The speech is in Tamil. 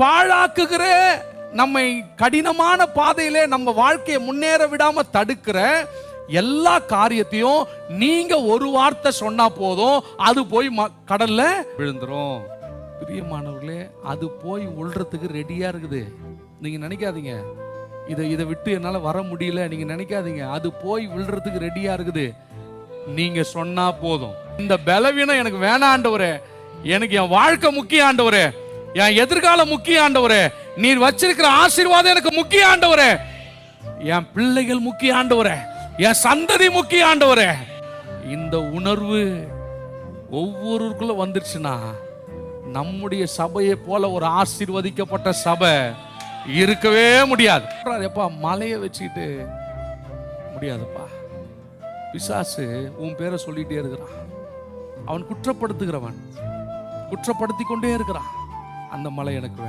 பாழாக்குகிற, நம்மை கடினமான பாதையிலே நம்ம வாழ்க்கையை முன்னேற விடாம தடுக்கிற எல்லா காரியத்தையும் நீங்க ஒரு வார்த்தை சொன்னா போதும், அது போய் கடல்ல விழுந்துரும். பிரியமானவர்களே, அது போய் உள்றதுக்கு ரெடியா இருக்குது. நீங்க நினைக்காதீங்க இதை விட்டு என்னால வர முடியல, நீங்க நினைக்காதீங்க. அது போய் விழுறதுக்கு ரெடியா இருக்குது. நீங்க சொன்னா போதும். இந்த பலவீனம் எனக்கு வேணாம் ஆண்டவரே, எனக்கு என் வாழ்க்கை முக்கிய ஆண்டவரே, என் எதிர்காலம் முக்கிய ஆண்டவரே, நீர் வச்சிருக்கிற ஆசீர்வாதம் எனக்கு முக்கிய ஆண்டவரே, என் பிள்ளைகள் முக்கிய ஆண்டவரே, என் சந்ததி முக்கிய ஆண்டவரே. இந்த உணர்வு ஒவ்வொருக்குள்ள வந்துருச்சுன்னா நம்முடைய சபையை போல ஒரு ஆசீர்வதிக்கப்பட்ட சபை இருக்கவே முடியாது. எப்பா மலையை வச்சுக்கிட்டு முடியாதுப்பா. பிசாசு உன் பேரை சொல்லிட்டே இருக்கிறான். அவன் குற்றப்படுத்துகிறவன், குற்றப்படுத்தி கொண்டே இருக்கிறான். அந்த மலை எனக்கு வேணும்.